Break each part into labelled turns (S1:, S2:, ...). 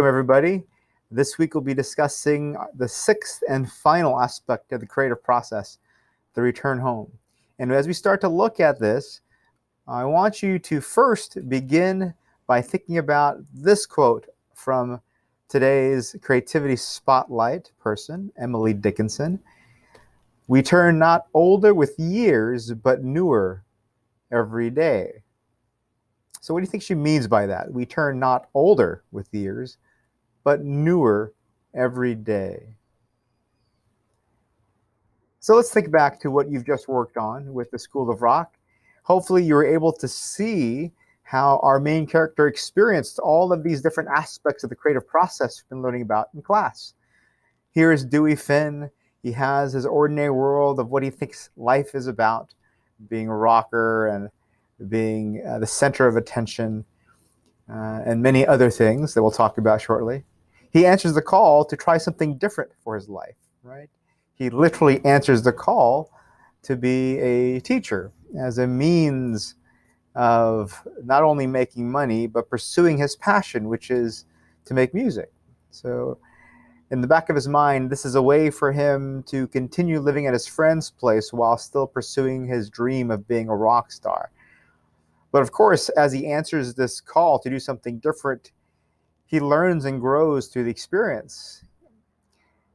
S1: Welcome, everybody. This week we'll be discussing the sixth and final aspect of the creative process, the return home. And as we start to look at this, I want you to first begin by thinking about this quote from today's Creativity Spotlight person, Emily Dickenson. We turn not older with years, but newer every day. So what do you think she means by that? We turn not older with years, but newer every day. So let's think back to what you've just worked on with the School of Rock. Hopefully you were able to see how our main character experienced all of these different aspects of the creative process we've been learning about in class. Here is Dewey Finn. He has his ordinary world of what he thinks life is about, being a rocker and being the center of attention, and many other things that we'll talk about shortly. He answers the call to try something different for his life, right? He literally answers the call to be a teacher as a means of not only making money, but pursuing his passion, which is to make music. So in the back of his mind, this is a way for him to continue living at his friend's place while still pursuing his dream of being a rock star. But of course, as he answers this call to do something different, he learns and grows through the experience.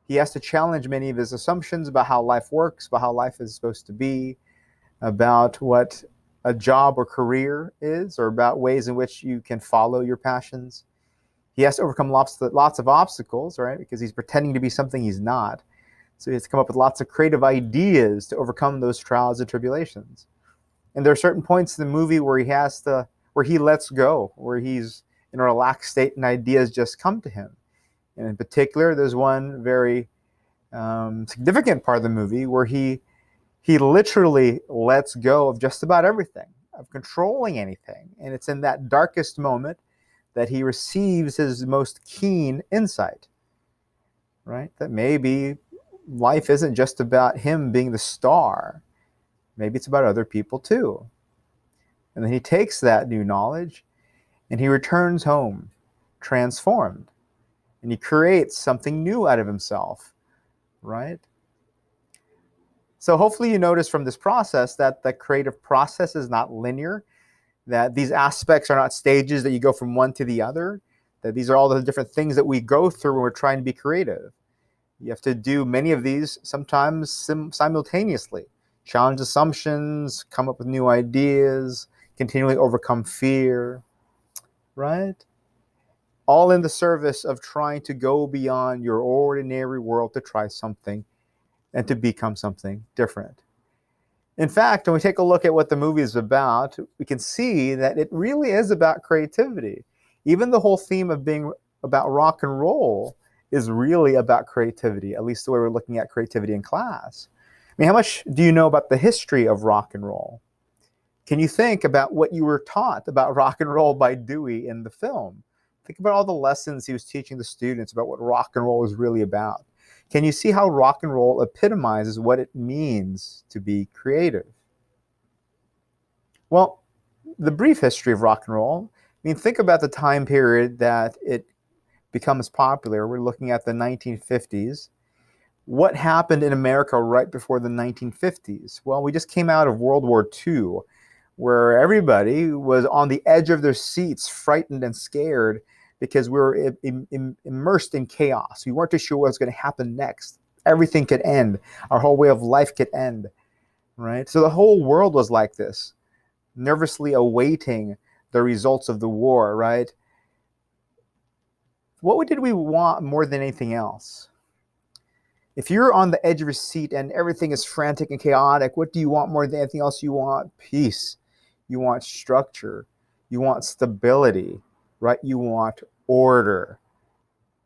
S1: He has to challenge many of his assumptions about how life works, about how life is supposed to be, about what a job or career is, or about ways in which you can follow your passions. He has to overcome lots of obstacles, right? Because he's pretending to be something he's not. So he has to come up with lots of creative ideas to overcome those trials and tribulations. And there are certain points in the movie where he lets go, where he's in a relaxed state and ideas just come to him. And in particular, there's one very significant part of the movie where he literally lets go of just about everything, of controlling anything. And it's in that darkest moment that he receives his most keen insight, right? That maybe life isn't just about him being the star. Maybe it's about other people too. And then he takes that new knowledge and he returns home transformed. And he creates something new out of himself, right? So hopefully you notice from this process that the creative process is not linear, that these aspects are not stages that you go from one to the other, that these are all the different things that we go through when we're trying to be creative. You have to do many of these sometimes simultaneously. Challenge assumptions, come up with new ideas, continually overcome fear, right? All in the service of trying to go beyond your ordinary world to try something and to become something different. In fact, when we take a look at what the movie is about, we can see that it really is about creativity. Even the whole theme of being about rock and roll is really about creativity, at least the way we're looking at creativity in class. I mean, how much do you know about the history of rock and roll? Can you think about what you were taught about rock and roll by Dewey in the film? Think about all the lessons he was teaching the students about what rock and roll is really about. Can you see how rock and roll epitomizes what it means to be creative? Well, the brief history of rock and roll, I mean, think about the time period that it becomes popular. We're looking at the 1950s. What happened in America right before the 1950s? Well, we just came out of World War II, where everybody was on the edge of their seats, frightened and scared, because we were immersed in chaos. We weren't too sure what was going to happen next. Everything could end. Our whole way of life could end, right? So the whole world was like this, nervously awaiting the results of the war, right? What did we want more than anything else? If you're on the edge of your seat and everything is frantic and chaotic, what do you want more than anything else? You want peace. You want structure. You want stability, right? You want order,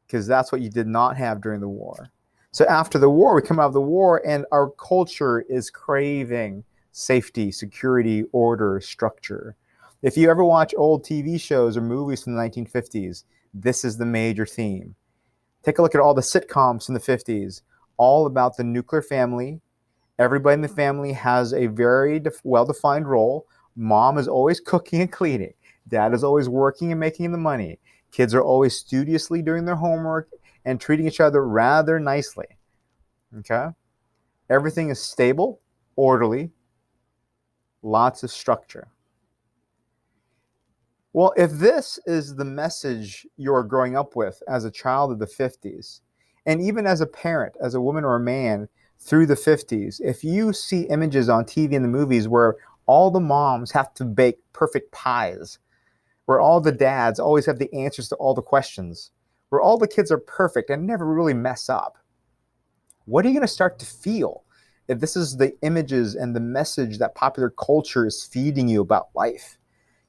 S1: because that's what you did not have during the war. So after the war, we come out of the war and our culture is craving safety, security, order, structure. If you ever watch old TV shows or movies from the 1950s, this is the major theme. Take a look at all the sitcoms from the 50s, all about the nuclear family. Everybody in the family has a very well-defined role. Mom is always cooking and cleaning. Dad is always working and making the money. Kids are always studiously doing their homework and treating each other rather nicely. Okay? Everything is stable, orderly, lots of structure. Well, if this is the message you're growing up with as a child of the 50s, and even as a parent, as a woman or a man through the 50s, if you see images on TV and the movies where all the moms have to bake perfect pies, where all the dads always have the answers to all the questions, where all the kids are perfect and never really mess up, what are you going to start to feel if this is the images and the message that popular culture is feeding you about life?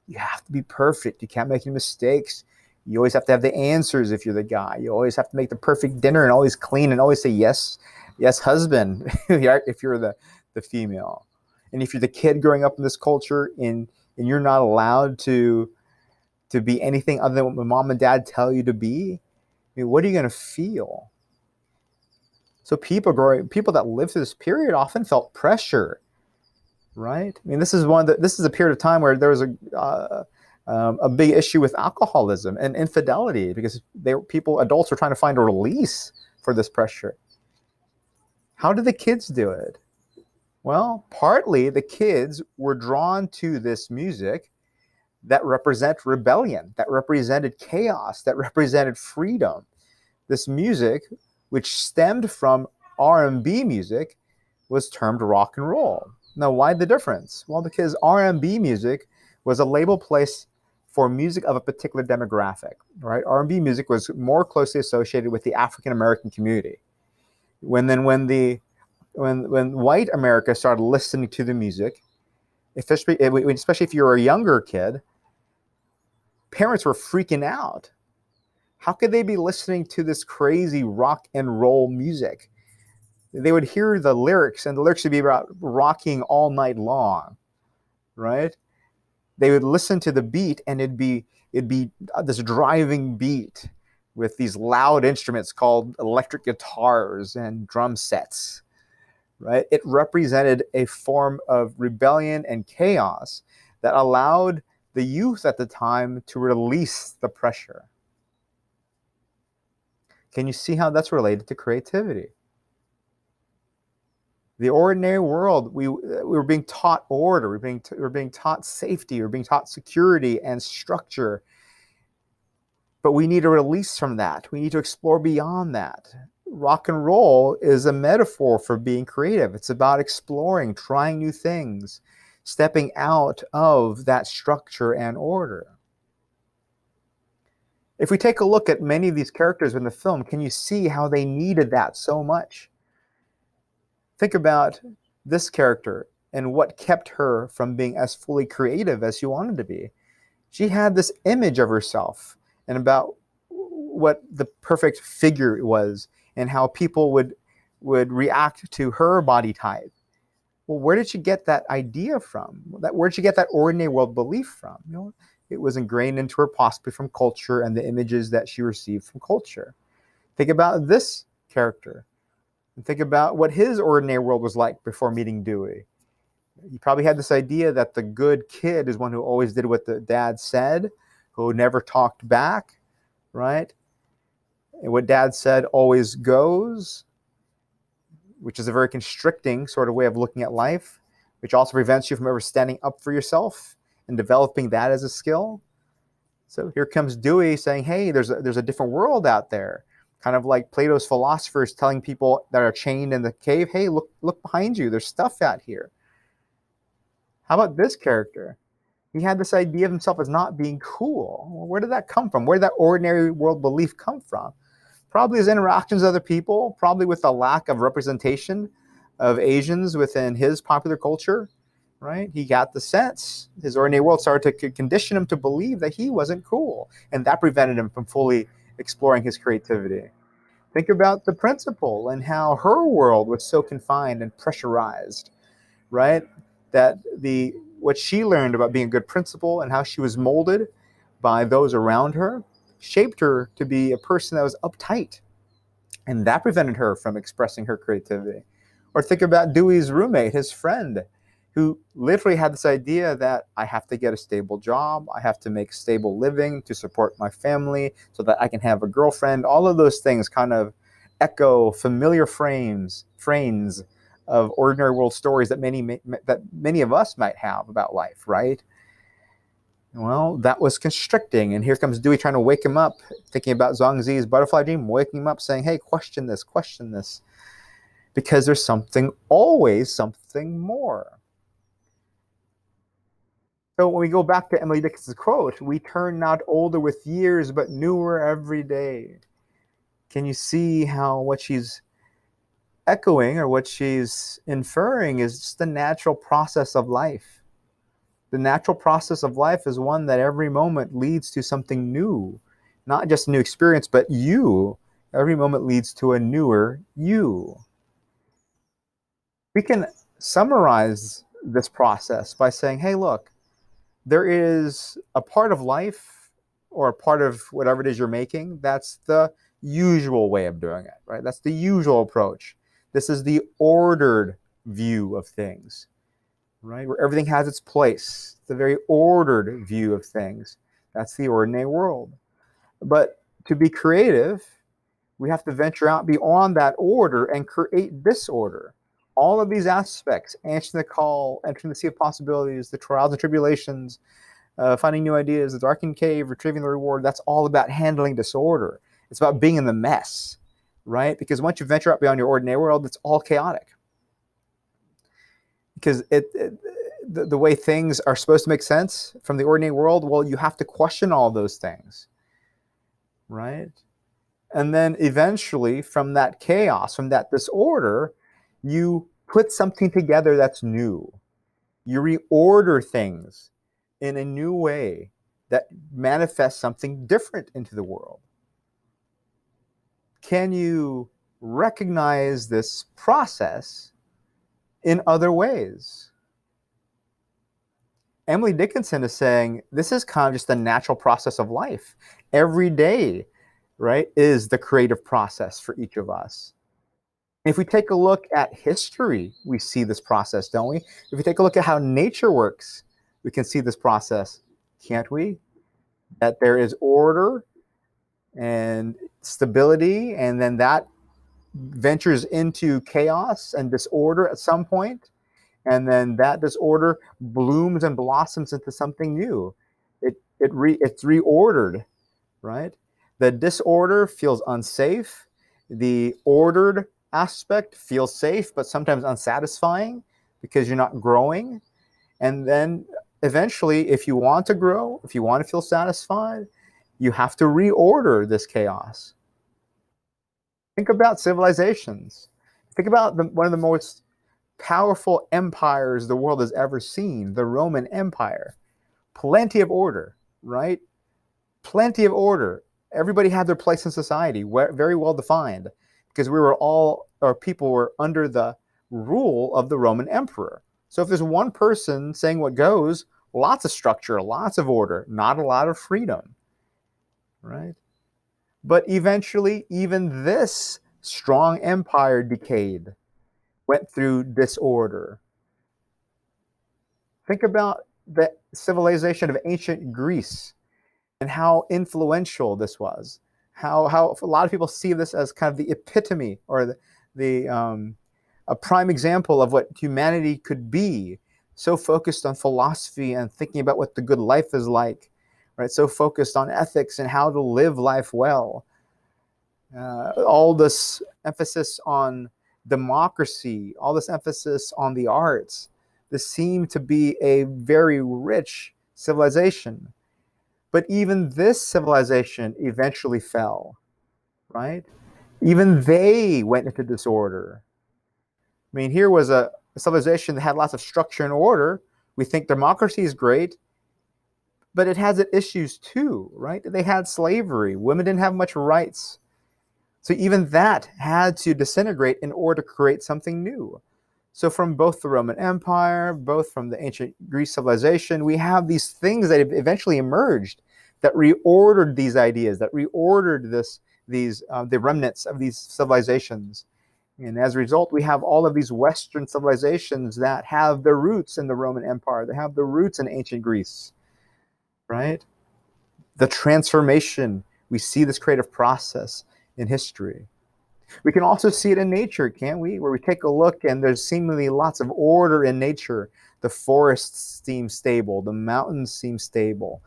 S1: You have to be perfect. You can't make any mistakes. You always have to have the answers if you're the guy. You always have to make the perfect dinner and always clean and always say yes, yes, husband, if you're the female. And if you're the kid growing up in this culture and you're not allowed to be anything other than what mom and dad tell you to be, I mean, what are you going to feel? So people that lived through this period often felt pressure, right? I mean, this is a period of time where there was a big issue with alcoholism and infidelity because adults were trying to find a release for this pressure. How did the kids do it? Well, partly the kids were drawn to this music that represent rebellion, that represented chaos, that represented freedom. This music, which stemmed from R&B music, was termed rock and roll. Now, why the difference? Well, because R&B music was a label placed for music of a particular demographic, right? R&B music was more closely associated with the African American community. When white America started listening to the music, especially if you were a younger kid, parents were freaking out. How could they be listening to this crazy rock and roll music? They would hear the lyrics, and the lyrics would be about rocking all night long, right? They would listen to the beat, and it'd be this driving beat with these loud instruments called electric guitars and drum sets, right? It represented a form of rebellion and chaos that allowed the youth at the time to release the pressure. Can you see how that's related to creativity? The ordinary world, we were being taught order, we're being taught safety, we're being taught security and structure. But we need a release from that. We need to explore beyond that. Rock and roll is a metaphor for being creative. It's about exploring, trying new things, stepping out of that structure and order. If we take a look at many of these characters in the film, can you see how they needed that so much? Think about this character and what kept her from being as fully creative as she wanted to be. She had this image of herself and about what the perfect figure was and how people would react to her body type. Well, where did she get that idea from? Where did she get that ordinary world belief from? It was ingrained into her possibly from culture and the images that she received from culture. Think about this character. And think about what his ordinary world was like before meeting Dewey. He probably had this idea that the good kid is one who always did what the dad said, who never talked back, right? And what dad said always goes, which is a very constricting sort of way of looking at life, which also prevents you from ever standing up for yourself and developing that as a skill. So here comes Dewey saying, hey, there's a different world out there. Kind of like Plato's philosophers telling people that are chained in the cave, hey, look behind you. There's stuff out here. How about this character? He had this idea of himself as not being cool. Well, where did that come from? Where did that ordinary world belief come from? Probably his interactions with other people, probably with the lack of representation of Asians within his popular culture, right? He got the sense. His ordinary world started to condition him to believe that he wasn't cool, and that prevented him from fully exploring his creativity. Think about the principal and how her world was so confined and pressurized, right? That what she learned about being a good principal and how she was molded by those around her shaped her to be a person that was uptight, and that prevented her from expressing her creativity. Or think about Dewey's roommate, his friend. who literally had this idea that I have to get a stable job, I have to make stable living to support my family so that I can have a girlfriend. All of those things kind of echo familiar frames of ordinary world stories that many of us might have about life, right? Well, that was constricting, and here comes Dewey trying to wake him up, thinking about Zhuangzi's butterfly dream, waking him up, saying, hey, question this, because there's always something more. So when we go back to Emily Dickinson's quote, we turn not older with years, but newer every day. Can you see how what she's echoing or what she's inferring is just the natural process of life? The natural process of life is one that every moment leads to something new, not just a new experience, but you. Every moment leads to a newer you. We can summarize this process by saying, hey, look, there is a part of life or a part of whatever it is you're making that's the usual way of doing it, right? That's the usual approach. This is the ordered view of things, right? Where everything has its place, the very ordered view of things. That's the ordinary world. But to be creative, we have to venture out beyond that order and create disorder. All of these aspects, answering the call, entering the sea of possibilities, the trials and tribulations, finding new ideas, the darkened cave, retrieving the reward, that's all about handling disorder. It's about being in the mess, right? Because once you venture out beyond your ordinary world, it's all chaotic. Because the way things are supposed to make sense from the ordinary world, well, you have to question all those things, right? And then eventually, from that chaos, from that disorder, you put something together that's new. You reorder things in a new way that manifests something different into the world. Can you recognize this process in other ways? Emily Dickinson is saying this is kind of just the natural process of life. Every day, right, is the creative process for each of us. If we take a look at history, we see this process, don't we? If we take a look at how nature works, we can see this process, can't we? That there is order and stability, and then that ventures into chaos and disorder at some point, and then that disorder blooms and blossoms into something new. It's reordered, right? The disorder feels unsafe. The ordered aspect feels safe, but sometimes unsatisfying because you're not growing. And then eventually, if you want to grow, if you want to feel satisfied, you have to reorder this chaos. Think about civilizations. Think about one of the most powerful empires the world has ever seen, the Roman Empire. Plenty of order, right? Plenty of order. Everybody had their place in society, very well defined, because people were under the rule of the Roman emperor. So if there's one person saying what goes, lots of structure, lots of order, not a lot of freedom, right? But eventually, even this strong empire decayed, went through disorder. Think about the civilization of ancient Greece and how influential this was. How a lot of people see this as kind of the epitome or a prime example of what humanity could be. So focused on philosophy and thinking about what the good life is like, right? So focused on ethics and how to live life well. All this emphasis on democracy, all this emphasis on the arts. This seemed to be a very rich civilization. But even this civilization eventually fell, right? Even they went into disorder. I mean, here was a civilization that had lots of structure and order. We think democracy is great, but it has its issues too, right? They had slavery. Women didn't have much rights. So even that had to disintegrate in order to create something new. So from both the Roman Empire, both from the ancient Greece civilization, we have these things that have eventually emerged that reordered these ideas, that reordered the remnants of these civilizations. And as a result, we have all of these Western civilizations that have their roots in the Roman Empire. They have their roots in ancient Greece, right? The transformation, we see this creative process in history. We can also see it in nature, can't we? Where we take a look and there's seemingly lots of order in nature. The forests seem stable, the mountains seem stable.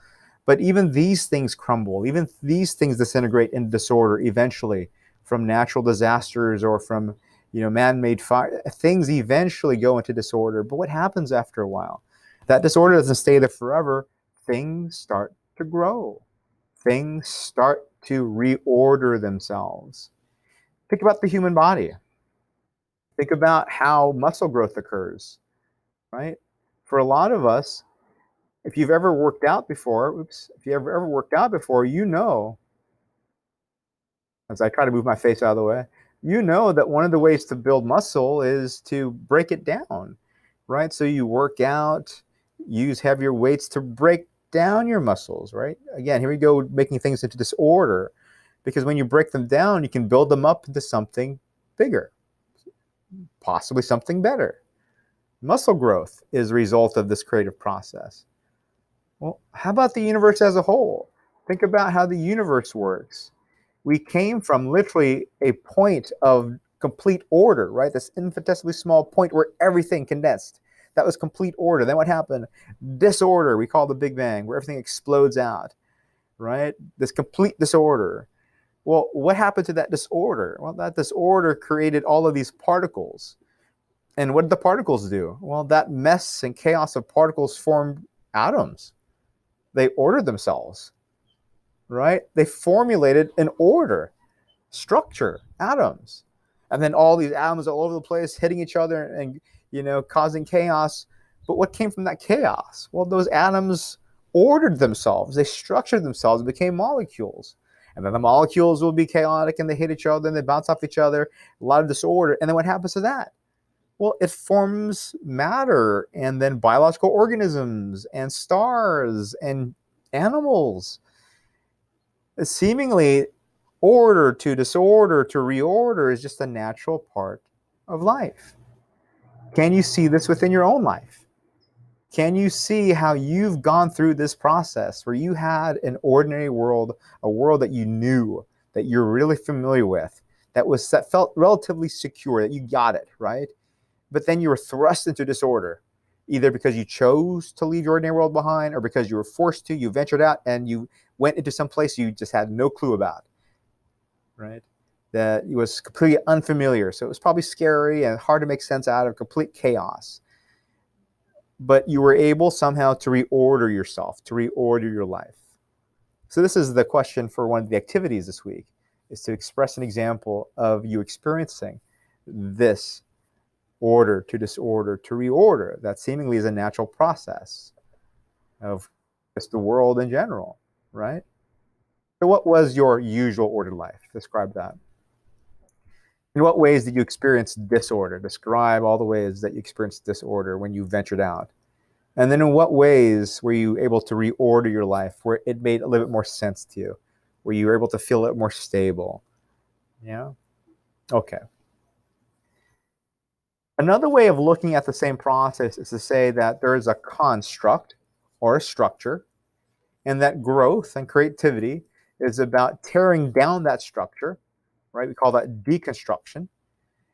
S1: But even these things crumble, even these things disintegrate in disorder eventually from natural disasters or from man-made fire. Things eventually go into disorder. But what happens after a while? That disorder doesn't stay there forever. Things start to grow. Things start to reorder themselves. Think about the human body. Think about how muscle growth occurs, right? For a lot of us, if you've ever worked out before, if you ever worked out before, as I try to move my face out of the way, that one of the ways to build muscle is to break it down, right? So you work out, use heavier weights to break down your muscles, right? Again, here we go, making things into disorder, because when you break them down, you can build them up into something bigger, possibly something better. Muscle growth is a result of this creative process. Well, how about the universe as a whole? Think about how the universe works. We came from literally a point of complete order, right? This infinitesimally small point where everything condensed. That was complete order. Then what happened? Disorder, we call the Big Bang, where everything explodes out, right? This complete disorder. Well, what happened to that disorder? Well, that disorder created all of these particles. And what did the particles do? Well, that mess and chaos of particles formed atoms. They ordered themselves, right? They formulated an order, structure, atoms. And then all these atoms all over the place hitting each other and, causing chaos. But what came from that chaos? Well, those atoms ordered themselves. They structured themselves and became molecules. And then the molecules will be chaotic and they hit each other and they bounce off each other. A lot of disorder. And then what happens to that? Well, it forms matter and then biological organisms and stars and animals. Seemingly, order to disorder to reorder is just a natural part of life. Can you see this within your own life? Can you see how you've gone through this process where you had an ordinary world, a world that you knew, that you're really familiar with, that felt relatively secure, that you got it, right? But then you were thrust into disorder, either because you chose to leave your ordinary world behind or because you were forced to, you ventured out and you went into some place you just had no clue about, right? That it was completely unfamiliar. So it was probably scary and hard to make sense out of, complete chaos. But you were able somehow to reorder yourself, to reorder your life. So this is the question for one of the activities this week, is to express an example of you experiencing this order to disorder to reorder that seemingly is a natural process of just the world in general, right? So what was your usual ordered life? Describe that. In what ways did you experience disorder? Describe all the ways that you experienced disorder when you ventured out. And then in what ways were you able to reorder your life where it made a little bit more sense to you, where you were able to feel a little more stable? Yeah? Okay. Another way of looking at the same process is to say that there is a construct or a structure, and that growth and creativity is about tearing down that structure, right? We call that deconstruction.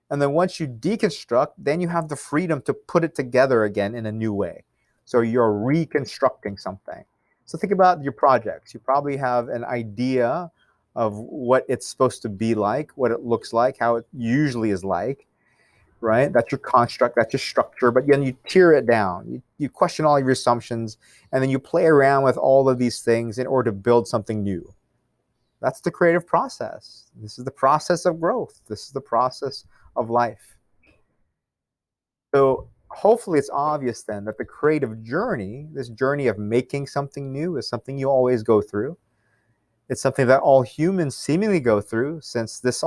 S1: And then once you deconstruct, then you have the freedom to put it together again in a new way. So you're reconstructing something. So think about your projects. You probably have an idea of what it's supposed to be like, what it looks like, how it usually is like, right? That's your construct, that's your structure, but then you tear it down. You question all of your assumptions, and then you play around with all of these things in order to build something new. That's the creative process. This is the process of growth. This is the process of life. So hopefully it's obvious then that the creative journey, this journey of making something new, is something you always go through. It's something that all humans seemingly go through, since this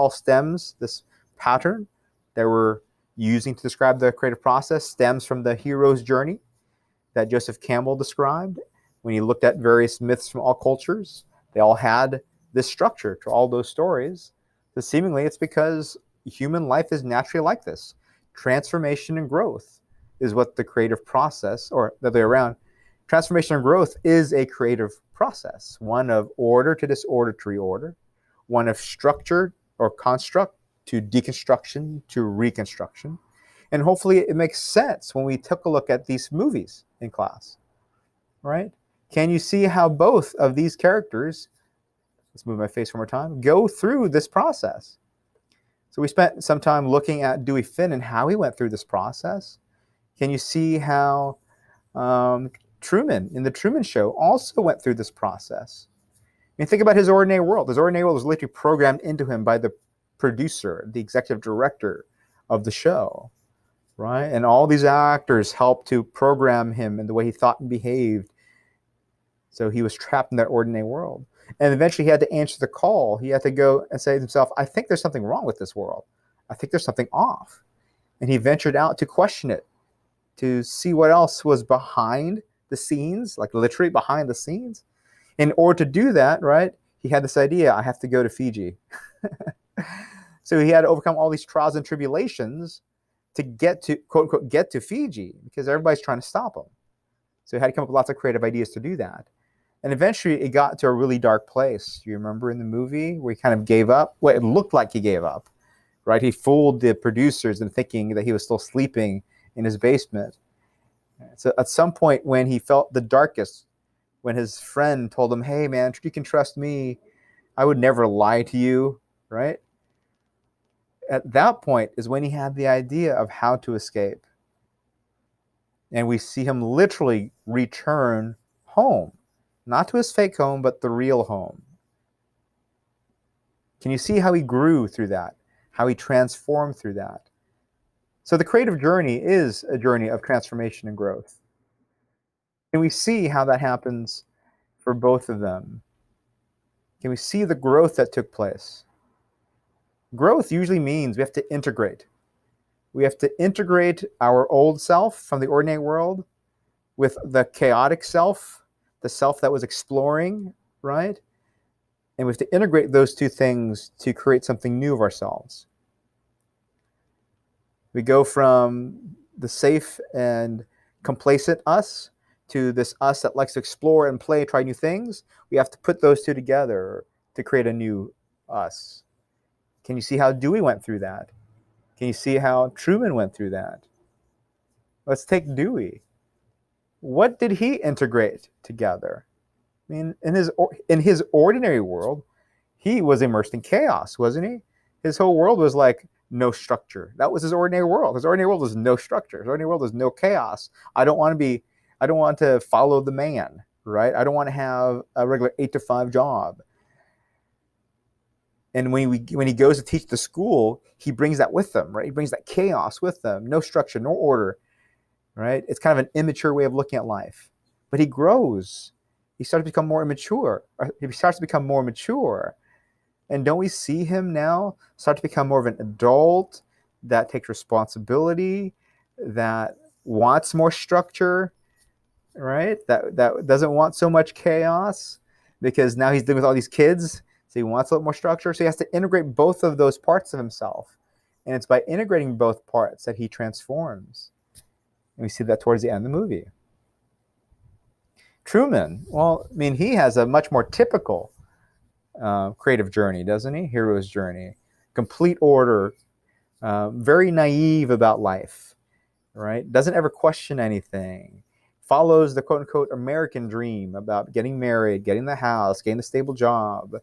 S1: pattern that we're using to describe the creative process stems from the hero's journey that Joseph Campbell described. When he looked at various myths from all cultures, they all had this structure to all those stories. So seemingly it's because human life is naturally like this. Transformation and growth is what the creative process, or the other way around, transformation and growth is a creative process, one of order to disorder to reorder, one of structure or construct to deconstruction to reconstruction. And hopefully it makes sense when we took a look at these movies in class, right? Can you see how both of these characters, let's move my face one more time, go through this process? So we spent some time looking at Dewey Finn and how he went through this process. Can you see how Truman, in the Truman Show, also went through this process? I mean, think about his ordinary world. His ordinary world was literally programmed into him by the producer, the executive director of the show, right? And all these actors helped to program him in the way he thought and behaved. So he was trapped in that ordinary world. And eventually he had to answer the call. He had to go and say to himself, I think there's something wrong with this world. I think there's something off. And he ventured out to question it, to see what else was behind the scenes, like literally behind the scenes. In order to do that, right, he had this idea, I have to go to Fiji. So he had to overcome all these trials and tribulations to get to, quote unquote, get to Fiji, because everybody's trying to stop him. So he had to come up with lots of creative ideas to do that. And eventually it got to a really dark place. Do you remember in the movie where he kind of gave up? Well, it looked like he gave up, right? He fooled the producers into thinking that he was still sleeping in his basement. So at some point when he felt the darkest, when his friend told him, hey man, you can trust me, I would never lie to you, right? At that point is when he had the idea of how to escape. And we see him literally return home. Not to his fake home, but the real home. Can you see how he grew through that? How he transformed through that? So the creative journey is a journey of transformation and growth. Can we see how that happens for both of them? Can we see the growth that took place? Growth usually means we have to integrate. We have to integrate our old self from the ordinary world with the chaotic self, the self that was exploring, right? And we have to integrate those two things to create something new of ourselves. We go from the safe and complacent us to this us that likes to explore and play, try new things. We have to put those two together to create a new us. Can you see how Dewey went through that? Can you see how Truman went through that? Let's take Dewey. What did he integrate together? I mean, in his ordinary world, he was immersed in chaos, wasn't he? His whole world was like no structure. That was his ordinary world. His ordinary world was no structure. His ordinary world was no chaos. I don't want to follow the man, right? I don't want to have a regular 8 to 5 job. And when he goes to teach the school, he brings that with him, right? He brings that chaos with him. No structure, no order, right? It's kind of an immature way of looking at life. But he grows. He starts to become more immature. He starts to become more mature. And don't we see him now start to become more of an adult that takes responsibility, that wants more structure, right? That doesn't want so much chaos, because now he's dealing with all these kids. So he wants a little more structure. So he has to integrate both of those parts of himself. And it's by integrating both parts that he transforms. And we see that towards the end of the movie. Truman, well, I mean, he has a much more typical creative journey, doesn't he? Hero's journey. Complete order, very naive about life, right? Doesn't ever question anything. Follows the quote-unquote American dream about getting married, getting the house, getting a stable job.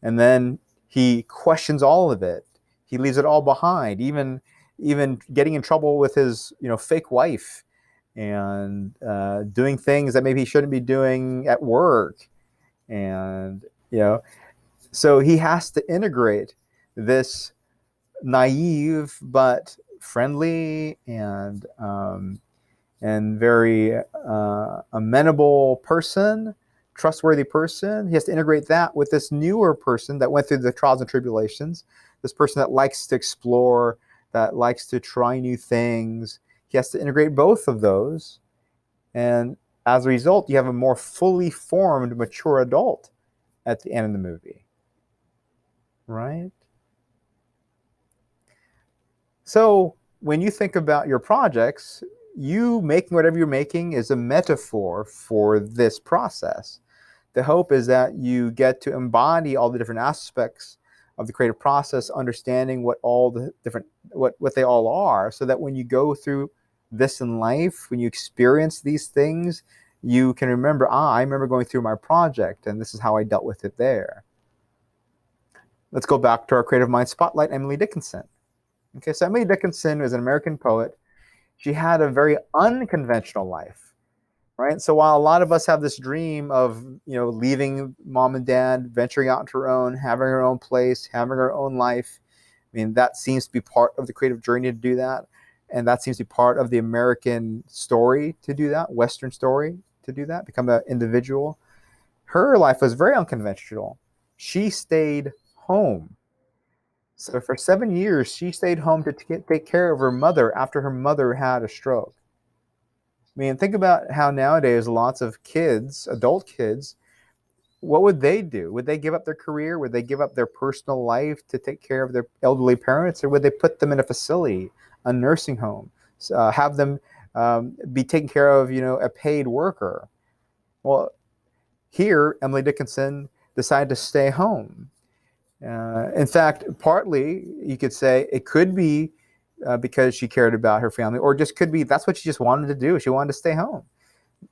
S1: And then he questions all of it. He leaves it all behind, even getting in trouble with his fake wife, and doing things that maybe he shouldn't be doing at work. And so he has to integrate this naive but friendly and very amenable person, trustworthy person. He has to integrate that with this newer person that went through the trials and tribulations, this person that likes to explore, that likes to try new things. He has to integrate both of those. And as a result, you have a more fully formed, mature adult at the end of the movie. Right? So when you think about your projects, you making whatever you're making is a metaphor for this process. The hope is that you get to embody all the different aspects of the creative process, understanding what all the different what they all are, so that when you go through this in life, when you experience these things, you can remember, I remember going through my project and this is how I dealt with it there. Let's go back to our creative mind spotlight, Emily Dickinson. Okay, so Emily Dickinson was an American poet. She had a very unconventional life, right? So while a lot of us have this dream of, leaving mom and dad, venturing out into her own, having her own place, having her own life, I mean, that seems to be part of the creative journey to do that. And that seems to be part of the American story to do that, Western story to do that, become an individual. Her life was very unconventional. She stayed home. So for 7 years, she stayed home to take care of her mother after her mother had a stroke. I mean, think about how nowadays lots of kids, adult kids, what would they do? Would they give up their career? Would they give up their personal life to take care of their elderly parents? Or would they put them in a facility, a nursing home, have them be taken care of, a paid worker? Well, here, Emily Dickinson decided to stay home. In fact, partly you could say it could be because she cared about her family, or just could be that's what she just wanted to do. She wanted to stay home.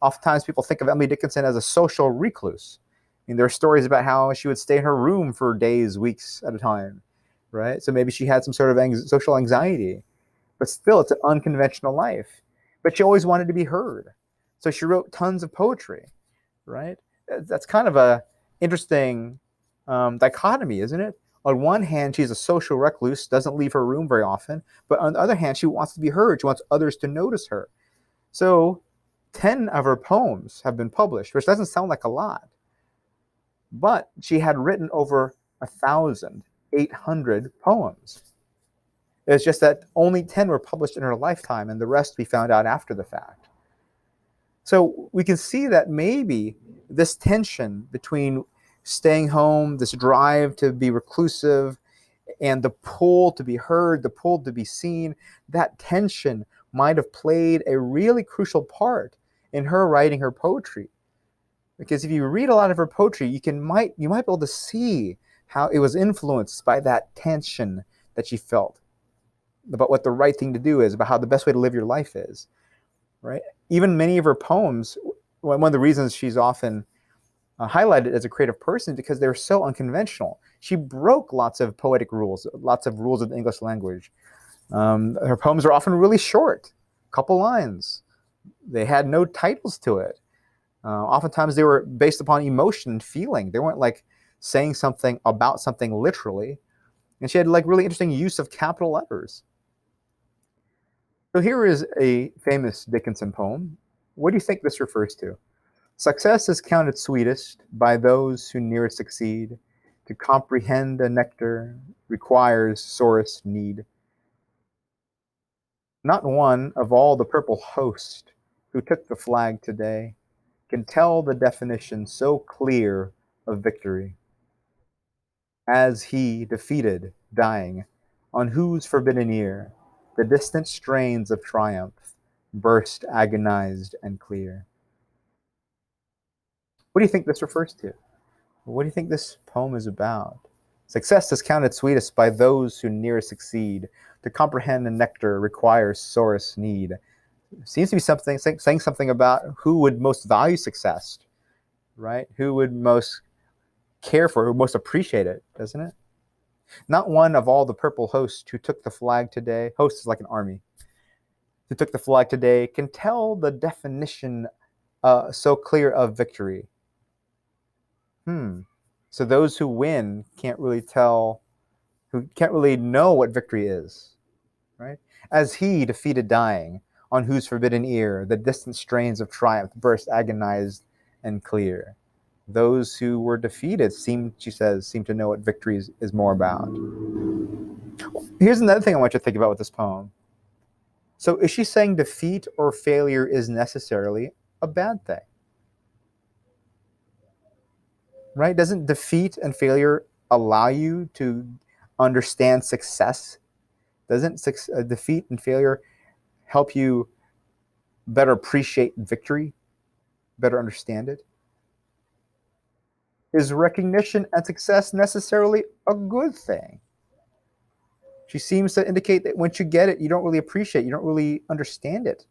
S1: Oftentimes people think of Emily Dickinson as a social recluse. I mean, there are stories about how she would stay in her room for days, weeks at a time, right? So maybe she had some sort of social anxiety, but still it's an unconventional life. But she always wanted to be heard. So she wrote tons of poetry, right? That's kind of a interesting dichotomy, isn't it? On one hand, she's a social recluse, doesn't leave her room very often, but on the other hand, she wants to be heard. She wants others to notice her. So 10 of her poems have been published, which doesn't sound like a lot, but she had written over 1,800 poems. It's just that only 10 were published in her lifetime, and the rest we found out after the fact. So we can see that maybe this tension between staying home, this drive to be reclusive, and the pull to be heard, the pull to be seen, that tension might have played a really crucial part in her writing her poetry. Because if you read a lot of her poetry, you might be able to see how it was influenced by that tension that she felt about what the right thing to do is, about how the best way to live your life is, right? Even many of her poems, one of the reasons she's often highlighted as a creative person because they're so unconventional. She broke lots of poetic rules, lots of rules of the English language. Her poems are often really short, a couple lines. They had no titles to it. Oftentimes they were based upon emotion and feeling. They weren't like saying something about something literally. And she had like really interesting use of capital letters. So here is a famous Dickinson poem. What do you think this refers to? Success is counted sweetest by those who nearest succeed. To comprehend a nectar requires sorest need. Not one of all the purple host who took the flag today can tell the definition so clear of victory. As he, defeated, dying, on whose forbidden ear the distant strains of triumph burst agonized and clear. What do you think this refers to? What do you think this poem is about? Success is counted sweetest by those who nearest succeed. To comprehend the nectar requires sorest need. Seems to be saying something about who would most value success, right? Who would most care for, who would most appreciate it, doesn't it? Not one of all the purple hosts who took the flag today, host is like an army, who took the flag today can tell the definition so clear of victory. So those who win can't really tell, who can't really know what victory is, right? As he, defeated, dying, on whose forbidden ear the distant strains of triumph burst agonized and clear. Those who were defeated she says, seem to know what victory is more about. Here's another thing I want you to think about with this poem. So is she saying defeat or failure is necessarily a bad thing? Right? Doesn't defeat and failure allow you to understand success Doesn't defeat and failure help you better appreciate victory, better understand it? Is recognition and success necessarily a good thing? She seems to indicate that once you get it, you don't really appreciate it, you don't really understand it.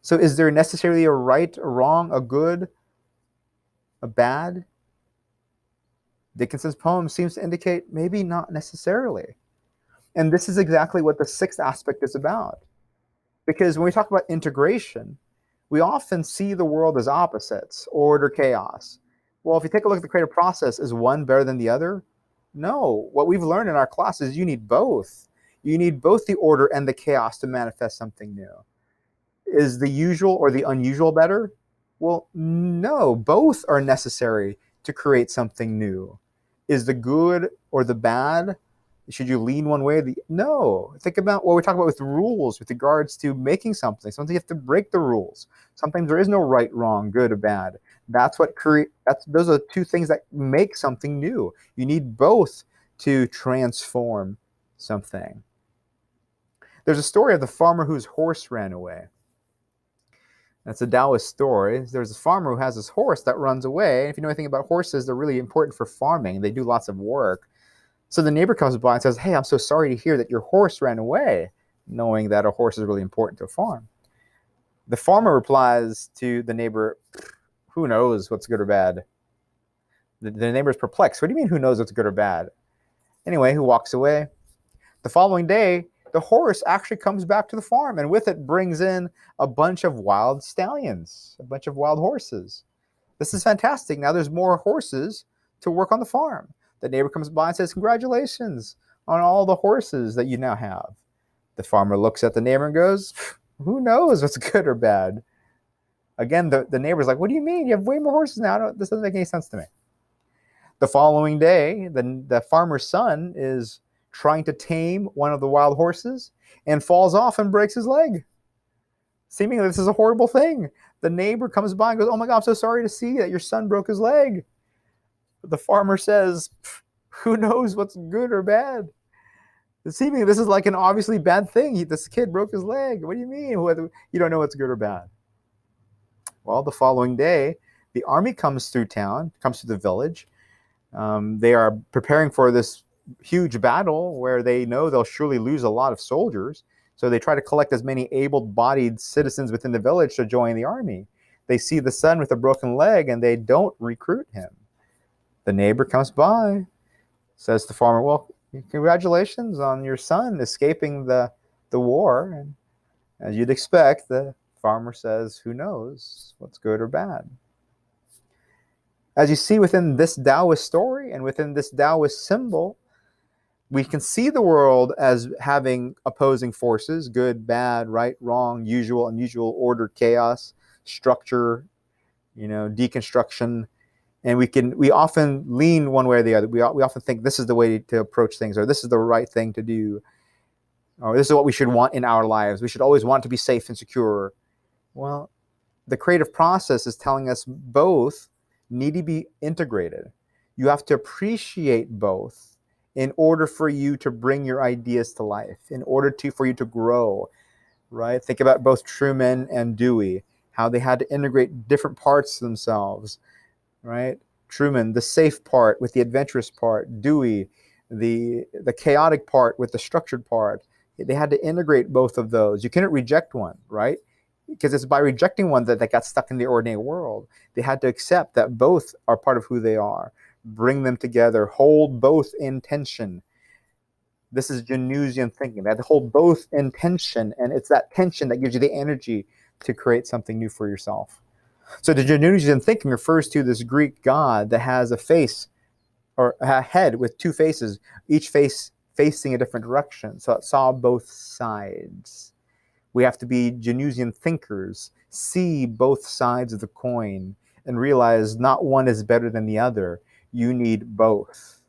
S1: So is there necessarily a right, a wrong, a good, a bad? Dickinson's poem seems to indicate maybe not necessarily. And this is exactly what the sixth aspect is about. Because when we talk about integration, we often see the world as opposites, order, chaos. Well, if you take a look at the creative process, is one better than the other? No. What we've learned in our classes is you need both. You need both the order and the chaos to manifest something new. Is the usual or the unusual better? Well, no. Both are necessary to create something new. Is the good or the bad? Should you lean one way? No. Think about what we talk about with rules with regards to making something. Sometimes you have to break the rules. Sometimes there is no right, wrong, good, or bad. That's what those are two things that make something new. You need both to transform something. There's a story of the farmer whose horse ran away. That's a Taoist story. There's a farmer who has this horse that runs away. If you know anything about horses, they're really important for farming. They do lots of work. So the neighbor comes by and says, "Hey, I'm so sorry to hear that your horse ran away," knowing that a horse is really important to a farm. The farmer replies to the neighbor, "Who knows what's good or bad?" The neighbor's perplexed. "What do you mean, who knows what's good or bad?" Anyway, who walks away. The following day, the horse actually comes back to the farm, and with it brings in a bunch of wild stallions, a bunch of wild horses. This is fantastic. Now there's more horses to work on the farm. The neighbor comes by and says, "Congratulations on all the horses that you now have." The farmer looks at the neighbor and goes, "Who knows what's good or bad?" Again, the neighbor's like, "What do you mean? You have way more horses now. This doesn't make any sense to me." The following day, the farmer's son is trying to tame one of the wild horses and falls off and breaks his leg. Seemingly, this is a horrible thing. The neighbor comes by and goes, "Oh my God, I'm so sorry to see that your son broke his leg." The farmer says, "Who knows what's good or bad?" Seemingly, this is like an obviously bad thing. This kid broke his leg. What do you mean? You don't know what's good or bad? Well, the following day, the army comes through town, comes to the village. They are preparing for this huge battle where they know they'll surely lose a lot of soldiers. So they try to collect as many able-bodied citizens within the village to join the army. They see the son with a broken leg and they don't recruit him. The neighbor comes by, says to the farmer, "Well, congratulations on your son escaping the war." And as you'd expect, the farmer says, "Who knows what's good or bad?" As you see within this Taoist story and within this Taoist symbol, we can see the world as having opposing forces: good, bad, right, wrong, usual, unusual, order, chaos, structure, deconstruction. And we often lean one way or the other. We often think this is the way to approach things, or this is the right thing to do, or this is what we should want in our lives. We should always want to be safe and secure. Well, the creative process is telling us both need to be integrated. You have to appreciate both in order for you to bring your ideas to life, in order for you to grow, right? Think about both Truman and Dewey, how they had to integrate different parts of themselves, right? Truman, the safe part with the adventurous part. Dewey, the chaotic part with the structured part. They had to integrate both of those. You couldn't reject one, right? Because it's by rejecting one that they got stuck in the ordinary world. They had to accept that both are part of who they are, bring them together, hold both in tension. This is JANUSIAN thinking. They had to hold both in tension, and it's that tension that gives you the energy to create something new for yourself. So the JANUSIAN thinking refers to this Greek god that has a face or a head with two faces, each face facing a different direction. So it saw both sides. We have to be JANUSIAN thinkers, see both sides of the coin, and realize not one is better than the other. You need both.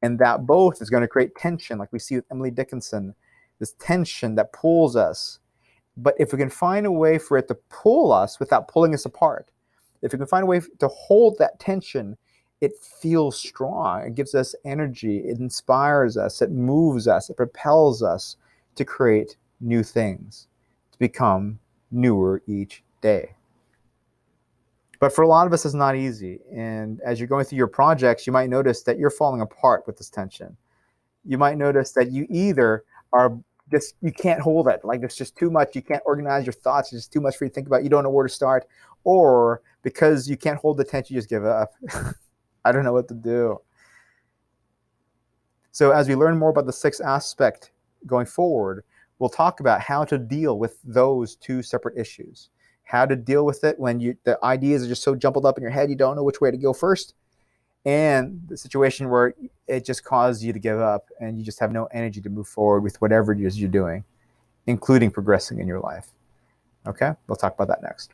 S1: And that both is going to create tension, like we see with Emily Dickenson, this tension that pulls us. But if we can find a way for it to pull us without pulling us apart, if we can find a way to hold that tension it feels strong. It gives us energy. It inspires us. It moves us. It propels us to create new things, to become newer each day. But for a lot of us, it's not easy. And as you're going through your projects, you might notice that you're falling apart with this tension. You might notice that you either are just, you can't hold it. Like there's just too much. You can't organize your thoughts. It's just too much for you to think about. You don't know where to start. Or because you can't hold the tension, you just give up. I don't know what to do. So as we learn more about the sixth aspect going forward, we'll talk about how to deal with those two separate issues. How to deal with it when the ideas are just so jumbled up in your head, you don't know which way to go first. And the situation where it just causes you to give up and you just have no energy to move forward with whatever it is you're doing, including progressing in your life. Okay, we'll talk about that next.